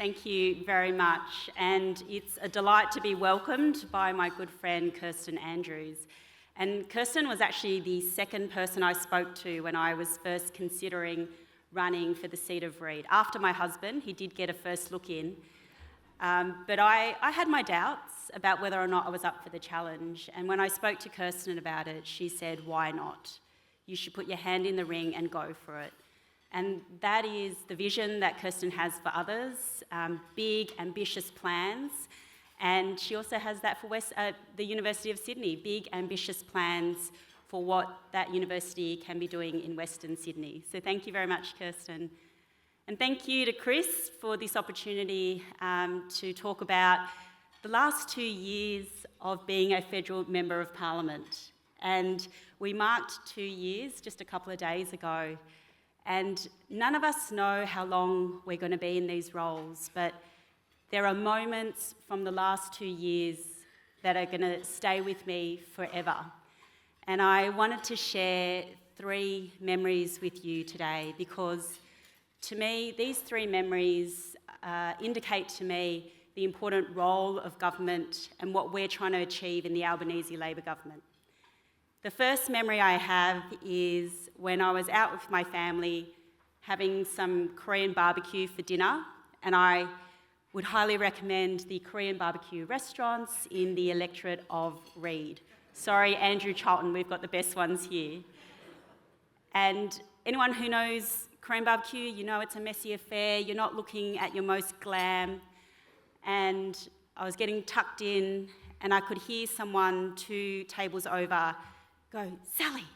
Thank you very much, and it's a delight to be welcomed by my good friend Kirsten Andrews. And Kirsten was actually the second person I spoke to when I was first considering running for the seat of Reid. After my husband, he did get a first look in, but I had my doubts about whether or not I was up for the challenge. And when I spoke to Kirsten about it, she said, "Why not? You should put your hand in the ring and go for it." And that is the vision that Kirsten has for others, big, ambitious plans. And she also has that for the University of Sydney, big, ambitious plans for what that university can be doing in Western Sydney. So thank you very much, Kirsten. And thank you to Chris for this opportunity to talk about the last 2 years of being a federal member of Parliament. And we marked 2 years just a couple of days ago. And none of us know how long we're going to be in these roles, but there are moments from the last 2 years that are going to stay with me forever. And I wanted to share 3 memories with you today because, to me, these 3 memories indicate to me the important role of government and what we're trying to achieve in the Albanese Labor government. The first memory I have is when I was out with my family having some Korean barbecue for dinner, and I would highly recommend the Korean barbecue restaurants in the electorate of Reid. Sorry, Andrew Charlton, we've got the best ones here. And anyone who knows Korean barbecue, you know it's a messy affair, you're not looking at your most glam. And I was getting tucked in, and I could hear someone 2 tables over go, "Sally."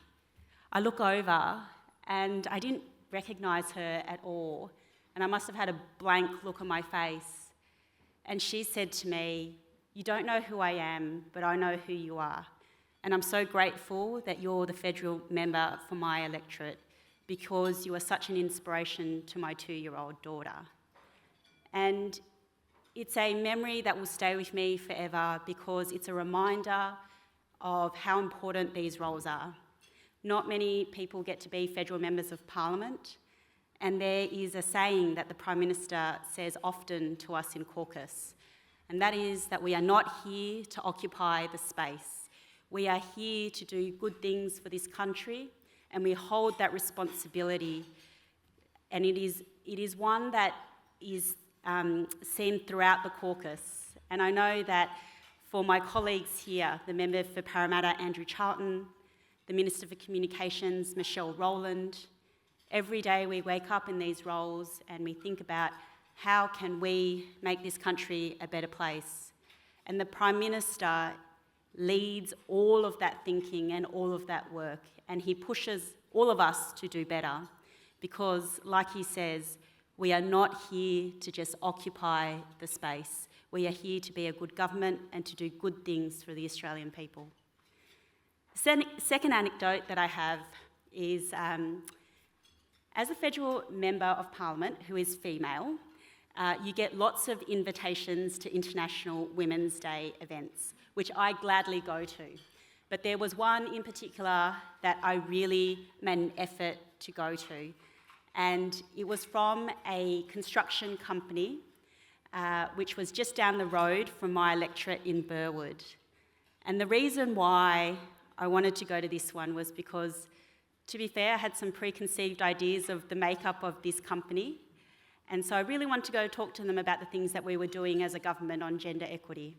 I look over and I didn't recognise her at all, and I must have had a blank look on my face. And she said to me, "You don't know who I am, but I know who you are. And I'm so grateful that you're the federal member for my electorate because you are such an inspiration to my 2-year-old daughter." And it's a memory that will stay with me forever because it's a reminder of how important these roles are. Not many people get to be federal members of Parliament, and there is a saying that the Prime Minister says often to us in caucus, and that is that we are not here to occupy the space. We are here to do good things for this country, and we hold that responsibility, and it is one that is seen throughout the caucus. And I know that for my colleagues here, the member for Parramatta, Andrew Charlton, the Minister for Communications, Michelle Rowland, every day we wake up in these roles and we think about how can we make this country a better place. And the Prime Minister leads all of that thinking and all of that work, and he pushes all of us to do better because, like he says, we are not here to just occupy the space. We are here to be a good government and to do good things for the Australian people. The second anecdote that I have is, as a federal member of Parliament who is female, you get lots of invitations to International Women's Day events, which I gladly go to. But there was one in particular that I really made an effort to go to, and it was from a construction company which was just down the road from my electorate in Burwood. And the reason why I wanted to go to this one was because, to be fair, I had some preconceived ideas of the makeup of this company, and so I really wanted to go talk to them about the things that we were doing as a government on gender equity.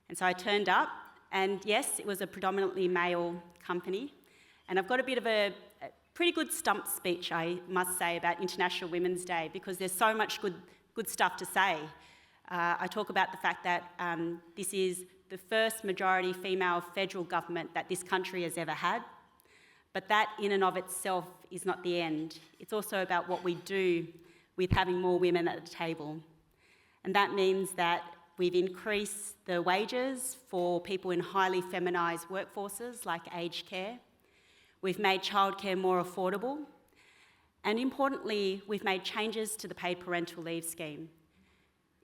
And so I turned up, and yes, it was a predominantly male company, and I've got a bit of a pretty good stump speech, I must say, about International Women's Day because there's so much good stuff to say. I talk about the fact that this is the first majority female federal government that this country has ever had, but that in and of itself is not the end. It's also about what we do with having more women at the table. And that means that we've increased the wages for people in highly feminised workforces like aged care. We've made childcare more affordable. And importantly, we've made changes to the paid parental leave scheme.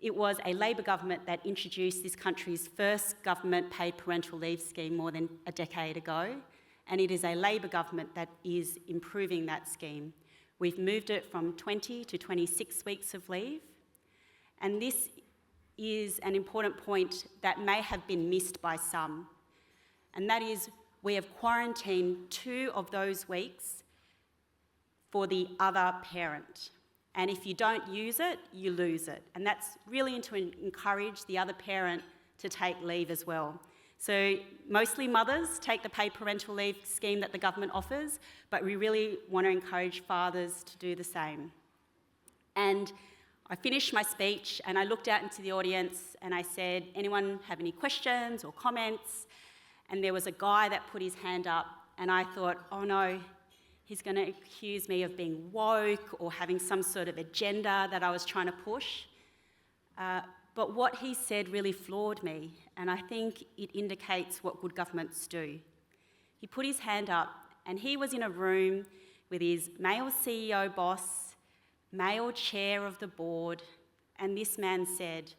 It was a Labor government that introduced this country's first government paid parental leave scheme more than a decade ago, and it is a Labor government that is improving that scheme. We've moved it from 20 to 26 weeks of leave, And this is an important point that may have been missed by some. And that is, we have quarantined 2 of those weeks for the other parent. And if you don't use it, you lose it. And that's really to encourage the other parent to take leave as well. So mostly mothers take the paid parental leave scheme that the government offers, but we really want to encourage fathers to do the same. And I finished my speech and I looked out into the audience and I said, anyone have any questions or comments? And there was a guy that put his hand up and I thought, oh no, he's going to accuse me of being woke or having some sort of agenda that I was trying to push. But what he said really floored me, and I think it indicates what good governments do. He put his hand up, and he was in a room with his male CEO boss, male chair of the board, and this man said,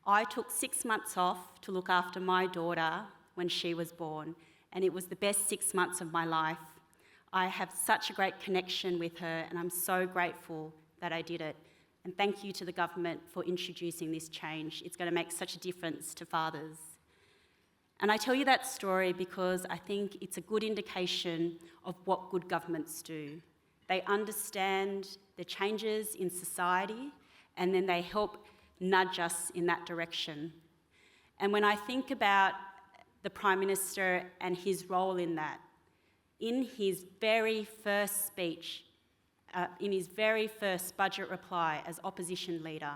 I took 6 months off to look after my daughter when she was born, and it was the best 6 months of my life. I have such a great connection with her, and I'm so grateful that I did it. And thank you to the government for introducing this change. It's going to make such a difference to fathers. And I tell you that story because I think it's a good indication of what good governments do. They understand the changes in society and then they help nudge us in that direction. And when I think about the Prime Minister and his role in that, in his very first speech, in his very first budget reply as opposition leader,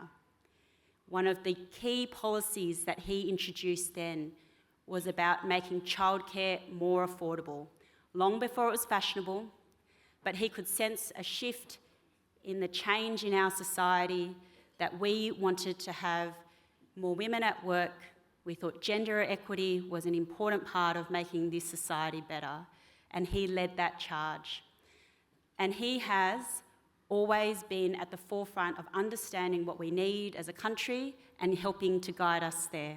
one of the key policies that he introduced then was about making childcare more affordable, long before it was fashionable, but he could sense a shift in the change in our society, that we wanted to have more women at work. We thought gender equity was an important part of making this society better, and he led that charge. And he has always been at the forefront of understanding what we need as a country and helping to guide us there.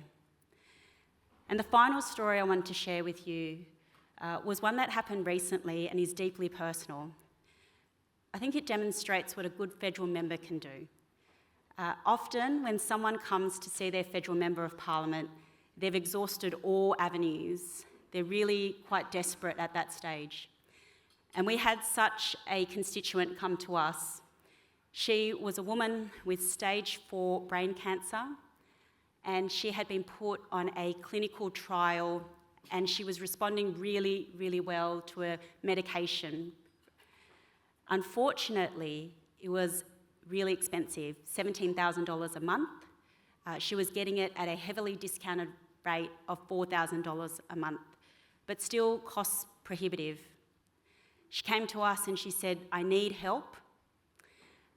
And the final story I wanted to share with you was one that happened recently and is deeply personal. I think it demonstrates what a good federal member can do. Often when someone comes to see their federal member of parliament, they've exhausted all avenues. They're really quite desperate at that stage. And we had such a constituent come to us. She was a woman with stage 4 brain cancer, and she had been put on a clinical trial, and she was responding really, really well to a medication. Unfortunately, it was really expensive, $17,000 a month. She was getting it at a heavily discounted rate of $4,000 a month, but still cost prohibitive. She came to us and she said, I need help.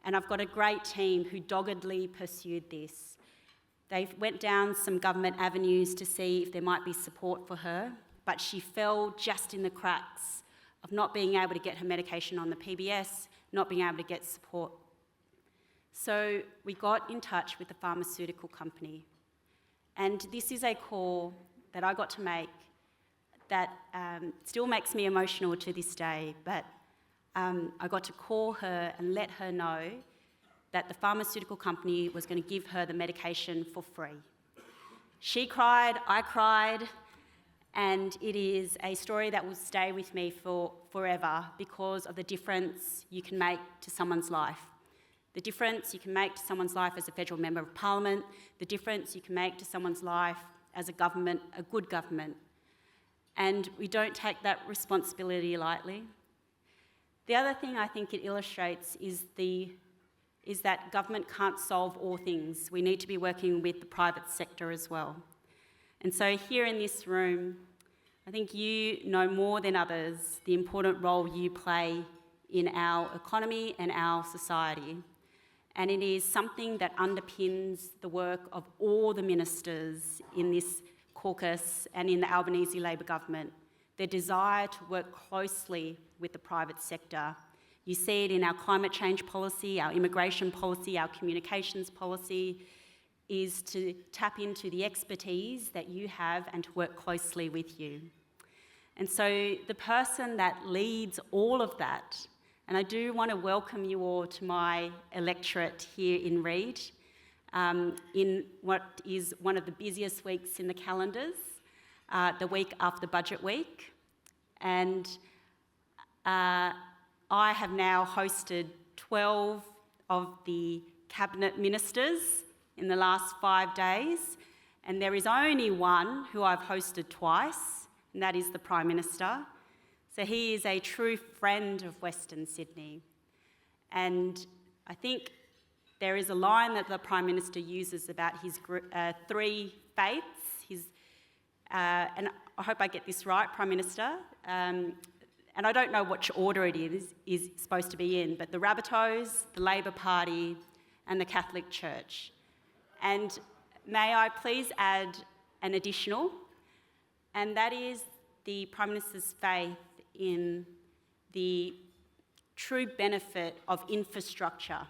And I've got a great team who doggedly pursued this. They went down some government avenues to see if there might be support for her, but she fell just in the cracks of not being able to get her medication on the PBS, not being able to get support. So we got in touch with the pharmaceutical company. And this is a call that I got to make that still makes me emotional to this day, but I got to call her and let her know that the pharmaceutical company was going to give her the medication for free. She cried, I cried, and it is a story that will stay with me for forever because of the difference you can make to someone's life. The difference you can make to someone's life as a federal member of parliament, the difference you can make to someone's life as a government, a good government. And we don't take that responsibility lightly. The other thing I think it illustrates is that government can't solve all things. We need to be working with the private sector as well. And so here in this room, I think you know more than others the important role you play in our economy and our society. And it is something that underpins the work of all the ministers in this caucus and in the Albanese Labor government, their desire to work closely with the private sector. You see it in our climate change policy, our immigration policy, our communications policy, is to tap into the expertise that you have and to work closely with you. And so the person that leads all of that, and I do want to welcome you all to my electorate here in Reid, in what is one of the busiest weeks in the calendars, the week after Budget Week. And I have now hosted 12 of the cabinet ministers in the last 5 days, and there is only one who I've hosted twice, and that is the Prime Minister. So he is a true friend of Western Sydney. And I think there is a line that the Prime Minister uses about his three faiths, and I hope I get this right, Prime Minister, and I don't know which order it is supposed to be in, but the Rabbitohs, the Labor Party, and the Catholic Church. And may I please add an additional, and that is the Prime Minister's faith in the true benefit of infrastructure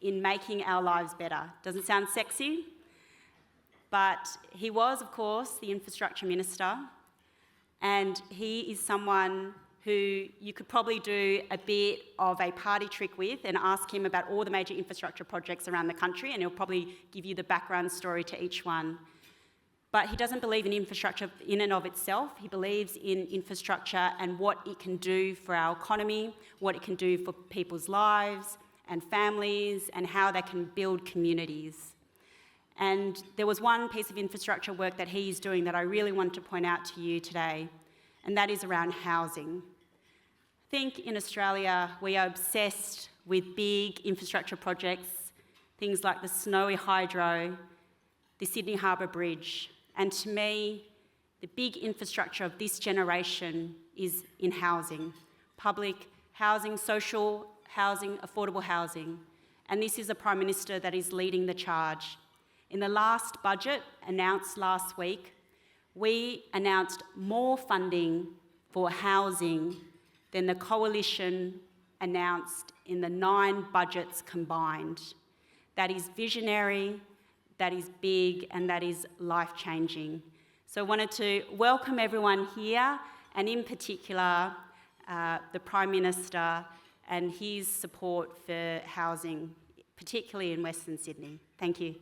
in making our lives better. Doesn't sound sexy, but he was, of course, the Infrastructure Minister, and he is someone who you could probably do a bit of a party trick with and ask him about all the major infrastructure projects around the country, and he'll probably give you the background story to each one. But he doesn't believe in infrastructure in and of itself. He believes in infrastructure and what it can do for our economy, what it can do for people's lives and families, and how they can build communities. And there was one piece of infrastructure work that he's doing that I really want to point out to you today, and that is around housing. I think in Australia we are obsessed with big infrastructure projects, things like the Snowy Hydro, the Sydney Harbour Bridge, and to me, the big infrastructure of this generation is in housing, public housing, social housing, affordable housing, and this is a Prime Minister that is leading the charge. In the last budget announced last week, we announced more funding for housing than the Coalition announced in the 9 budgets combined. That is visionary, that is big, and that is life-changing. So I wanted to welcome everyone here, and in particular, the Prime Minister and his support for housing, particularly in Western Sydney. Thank you.